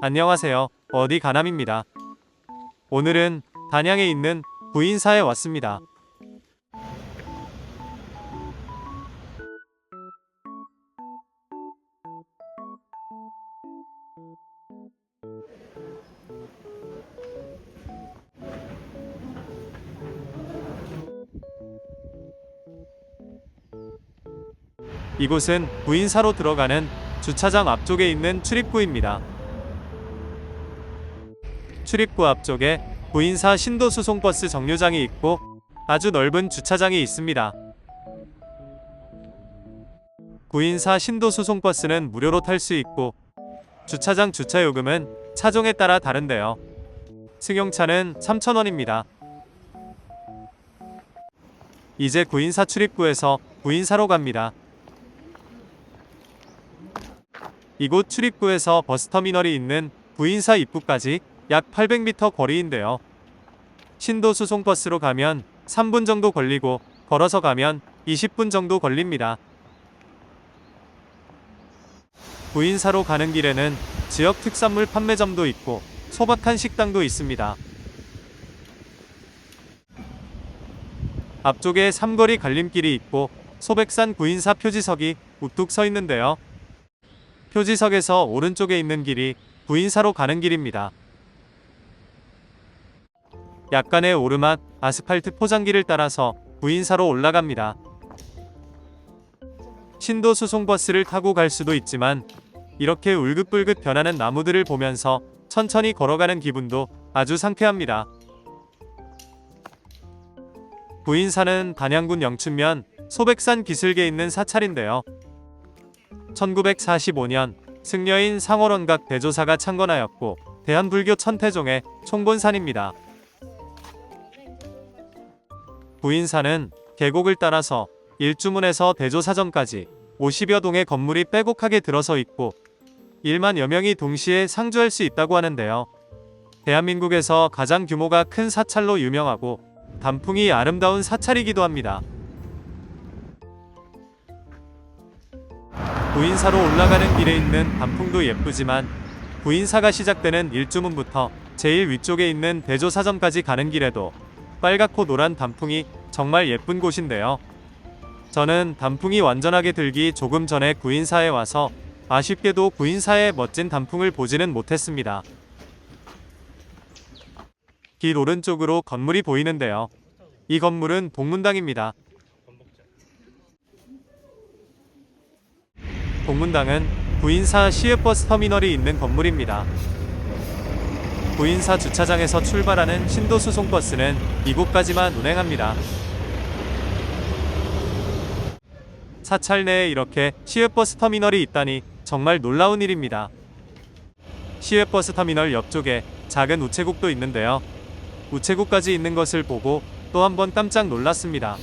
안녕하세요. 어디 가남입니다. 오늘은 단양에 있는 부인사에 왔습니다. 이곳은 부인사로 들어가는 주차장 앞쪽에 있는 출입구입니다. 출입구 앞쪽에 부인사 신도수송버스 정류장이 있고 아주 넓은 주차장이 있습니다. 부인사 신도수송버스는 무료로 탈 수 있고 주차장 주차요금은 차종에 따라 다른데요. 승용차는 3,000원입니다. 이제 부인사 출입구에서 부인사로 갑니다. 이곳 출입구에서 버스터미널이 있는 부인사 입구까지 약 800m 거리인데요. 신도수송버스로 가면 3분 정도 걸리고 걸어서 가면 20분 정도 걸립니다. 부인사로 가는 길에는 지역 특산물 판매점도 있고 소박한 식당도 있습니다. 앞쪽에 삼거리 갈림길이 있고 소백산 부인사 표지석이 우뚝 서 있는데요. 표지석에서 오른쪽에 있는 길이 부인사로 가는 길입니다. 약간의 오르막 아스팔트 포장기를 따라서 부인사로 올라갑니다. 신도수송버스를 타고 갈 수도 있지만 이렇게 울긋불긋 변하는 나무들을 보면서 천천히 걸어가는 기분도 아주 상쾌합니다. 부인사는 단양군 영춘면 소백산 기슭에 있는 사찰인데요. 1945년 승려인 상월원각 대조사가 창건하였고 대한불교 천태종의 총본산입니다. 부인사는 계곡을 따라서 일주문에서 대조사점까지 50여 동의 건물이 빼곡하게 들어서 있고 1만여 명이 동시에 상주할 수 있다고 하는데요. 대한민국에서 가장 규모가 큰 사찰로 유명하고 단풍이 아름다운 사찰이기도 합니다. 부인사로 올라가는 길에 있는 단풍도 예쁘지만 부인사가 시작되는 일주문부터 제일 위쪽에 있는 대조사점까지 가는 길에도 빨갛고 노란 단풍이 정말 예쁜 곳인데요. 저는 단풍이 완전하게 들기 조금 전에 부인사에 와서 아쉽게도 부인사의 멋진 단풍을 보지는 못했습니다. 길 오른쪽으로 건물이 보이는데요. 이 건물은 동문당입니다. 동문당은 부인사 시외버스 터미널이 있는 건물입니다. 부인사 주차장에서 출발하는 신도수송버스는 이곳까지만 운행합니다. 사찰 내에 이렇게 시외버스 터미널이 있다니 정말 놀라운 일입니다. 시외버스 터미널 옆쪽에 작은 우체국도 있는데요. 우체국까지 있는 것을 보고 또 한 번 깜짝 놀랐습니다.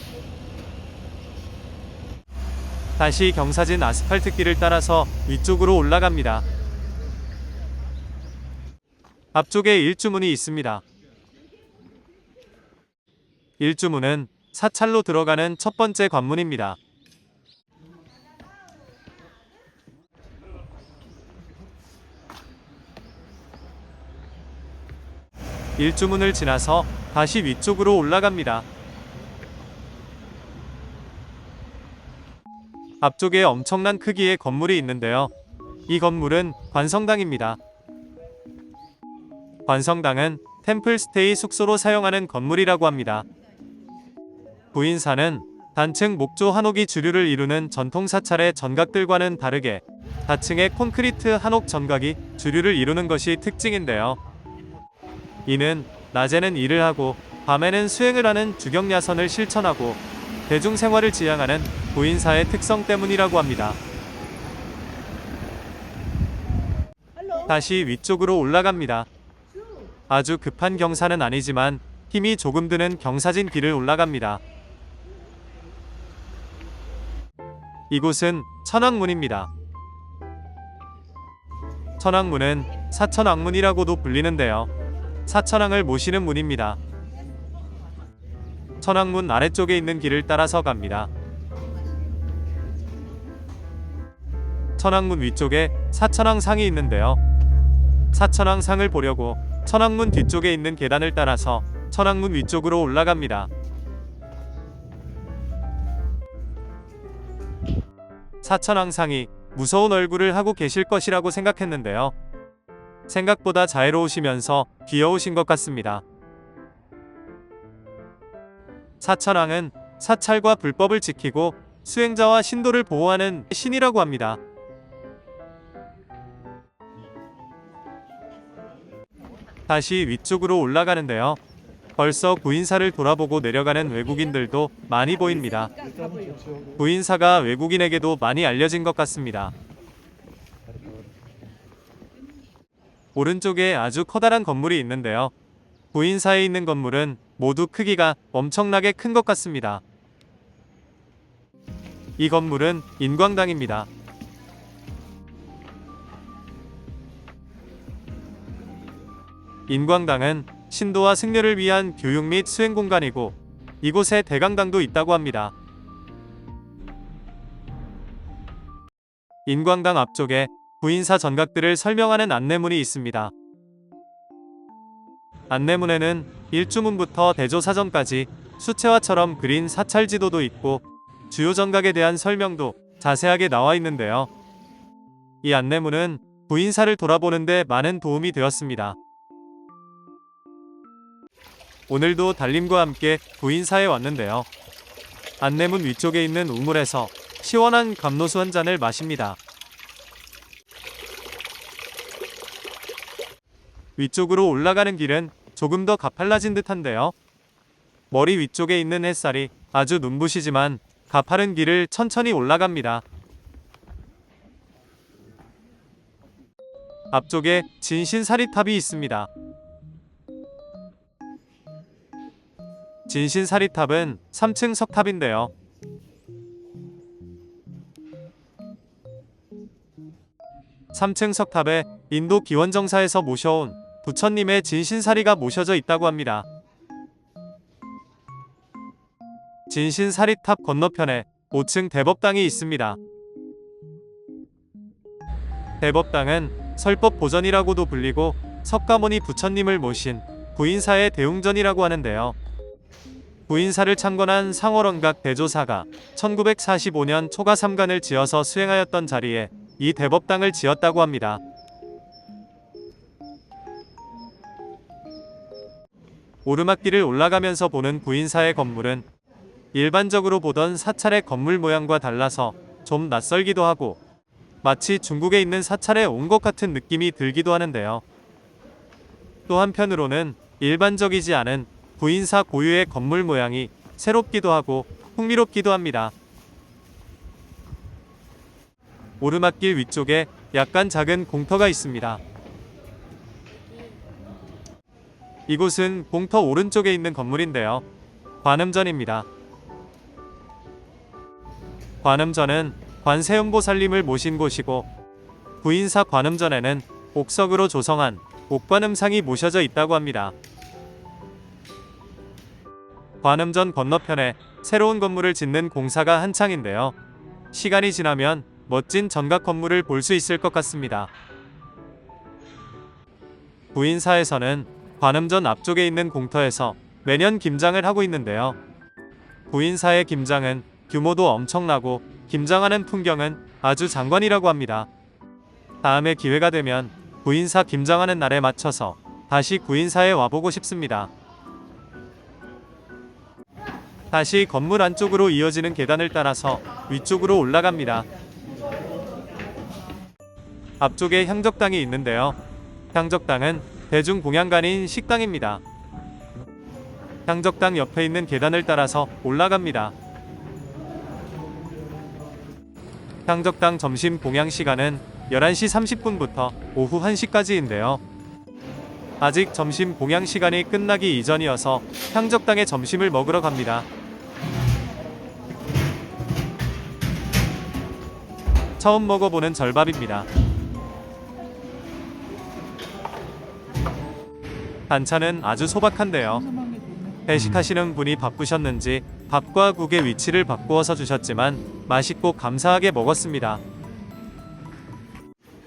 다시 경사진 아스팔트 길을 따라서 위쪽으로 올라갑니다. 앞쪽에 일주문이 있습니다. 일주문은 사찰로 들어가는 첫 번째 관문입니다. 일주문을 지나서 다시 위쪽으로 올라갑니다. 앞쪽에 엄청난 크기의 건물이 있는데요. 이 건물은 관성당입니다. 관성당은 템플스테이 숙소로 사용하는 건물이라고 합니다. 부인사는 단층 목조 한옥이 주류를 이루는 전통 사찰의 전각들과는 다르게 다층의 콘크리트 한옥 전각이 주류를 이루는 것이 특징인데요. 이는 낮에는 일을 하고 밤에는 수행을 하는 주경야선을 실천하고 대중생활을 지향하는 부인사의 특성 때문이라고 합니다. 다시 위쪽으로 올라갑니다. 아주 급한 경사는 아니지만 힘이 조금 드는 경사진 길을 올라갑니다. 이곳은 천왕문입니다. 천왕문은 사천왕문이라고도 불리는데요. 사천왕을 모시는 문입니다. 천왕문 아래쪽에 있는 길을 따라서 갑니다. 천왕문 위쪽에 사천왕상이 있는데요. 사천왕상을 보려고 천왕문 뒤쪽에 있는 계단을 따라서 천왕문 위쪽으로 올라갑니다. 사천왕상이 무서운 얼굴을 하고 계실 것이라고 생각했는데요. 생각보다 자애로우시면서 귀여우신 것 같습니다. 사천왕은 사찰과 불법을 지키고 수행자와 신도를 보호하는 신이라고 합니다. 다시 위쪽으로 올라가는데요. 벌써 구인사를 돌아보고 내려가는 외국인들도 많이 보입니다. 구인사가 외국인에게도 많이 알려진 것 같습니다. 오른쪽에 아주 커다란 건물이 있는데요. 구인사에 있는 건물은 모두 크기가 엄청나게 큰 것 같습니다. 이 건물은 인광당입니다. 인광당은 신도와 승려를 위한 교육 및 수행 공간이고 이곳에 대강당도 있다고 합니다. 인광당 앞쪽에 구인사 전각들을 설명하는 안내문이 있습니다. 안내문에는 일주문부터 대조사전까지 수채화처럼 그린 사찰지도도 있고 주요 전각에 대한 설명도 자세하게 나와 있는데요. 이 안내문은 구인사를 돌아보는데 많은 도움이 되었습니다. 오늘도 달님과 함께 구인사에 왔는데요. 안내문 위쪽에 있는 우물에서 시원한 감로수 한 잔을 마십니다. 위쪽으로 올라가는 길은 조금 더 가팔라진 듯한데요. 머리 위쪽에 있는 햇살이 아주 눈부시지만 가파른 길을 천천히 올라갑니다. 앞쪽에 진신사리탑이 있습니다. 진신사리탑은 3층 석탑인데요. (3층) 석탑에 인도 기원정사에서 모셔온 부처님의 진신사리가 모셔져 있다고 합니다. 진신사리탑 건너편에 5층 대법당이 있습니다. 대법당은 설법보전이라고도 불리고 석가모니 부처님을 모신 구인사의 대웅전이라고 하는데요. 구인사를 창건한 상월원각 대조사가 1945년 초가 삼간을 지어서 수행하였던 자리에 이 대법당을 지었다고 합니다. 오르막길을 올라가면서 보는 구인사의 건물은 일반적으로 보던 사찰의 건물 모양과 달라서 좀 낯설기도 하고 마치 중국에 있는 사찰에 온 것 같은 느낌이 들기도 하는데요. 또 한편으로는 일반적이지 않은 구인사 고유의 건물 모양이 새롭기도 하고 흥미롭기도 합니다. 오르막길 위쪽에 약간 작은 공터가 있습니다. 이곳은 공터 오른쪽에 있는 건물인데요. 관음전입니다. 관음전은 관세음보살님을 모신 곳이고 구인사 관음전에는 옥석으로 조성한 옥관음상이 모셔져 있다고 합니다. 관음전 건너편에 새로운 건물을 짓는 공사가 한창인데요. 시간이 지나면 멋진 전각 건물을 볼 수 있을 것 같습니다. 구인사에서는 관음전 앞쪽에 있는 공터에서 매년 김장을 하고 있는데요. 구인사의 김장은 규모도 엄청나고 김장하는 풍경은 아주 장관이라고 합니다. 다음에 기회가 되면 구인사 김장하는 날에 맞춰서 다시 구인사에 와보고 싶습니다. 다시 건물 안쪽으로 이어지는 계단을 따라서 위쪽으로 올라갑니다. 앞쪽에 향적당이 있는데요. 향적당은 대중공양관인 식당입니다. 향적당 옆에 있는 계단을 따라서 올라갑니다. 향적당 점심 공양 시간은 11시 30분부터 오후 1시까지인데요. 아직 점심 공양 시간이 끝나기 이전이어서 향적당에 점심을 먹으러 갑니다. 처음 먹어보는 절밥입니다. 반찬은 아주 소박한데요. 배식하시는 분이 바쁘셨는지 밥과 국의 위치를 바꾸어서 주셨지만 맛있고 감사하게 먹었습니다.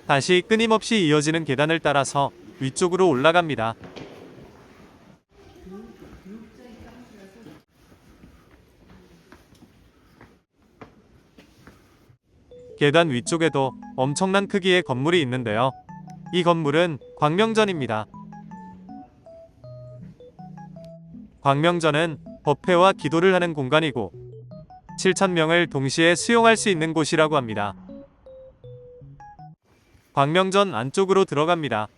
다시 끊임없이 이어지는 계단을 따라서 위쪽으로 올라갑니다. 계단 위쪽에도 엄청난 크기의 건물이 있는데요. 이 건물은 광명전입니다. 광명전은 법회와 기도를 하는 공간이고 7,000명을 동시에 수용할 수 있는 곳이라고 합니다. 광명전 안쪽으로 들어갑니다.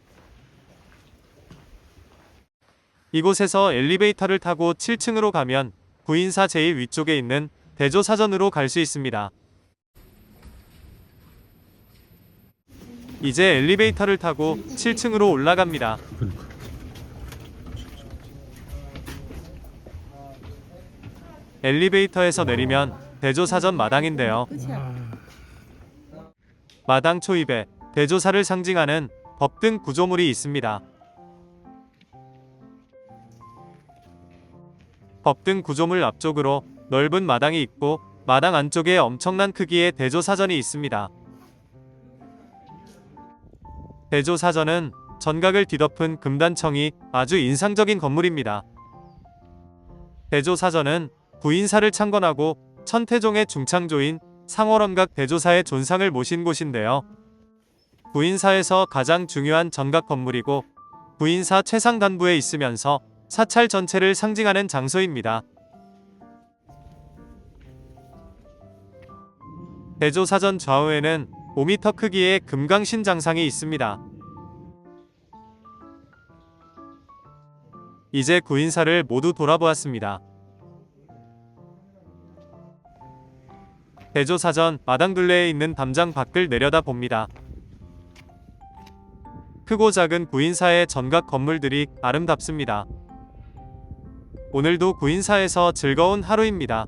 이곳에서 엘리베이터를 타고 7층으로 가면 구인사 제일 위쪽에 있는 대조사전으로 갈 수 있습니다. 이제 엘리베이터를 타고 7층으로 올라갑니다. 엘리베이터에서 내리면 대조사전 마당인데요. 마당 초입에 대조사를 상징하는 법등 구조물이 있습니다. 법등 구조물 앞쪽으로 넓은 마당이 있고 마당 안쪽에 엄청난 크기의 대조사전이 있습니다. 대조사전은 전각을 뒤덮은 금단청이 아주 인상적인 건물입니다. 대조사전은 구인사를 창건하고 천태종의 중창조인 상월원각 대조사의 존상을 모신 곳인데요. 구인사에서 가장 중요한 전각 건물이고 구인사 최상 단부에 있으면서 사찰 전체를 상징하는 장소입니다. 대조사전 좌우에는 5m 크기의 금강신 장상이 있습니다. 이제 구인사를 모두 돌아보았습니다. 대조사전 마당 둘레에 있는 담장 밖을 내려다 봅니다. 크고 작은 구인사의 전각 건물들이 아름답습니다. 오늘도 구인사에서 즐거운 하루입니다.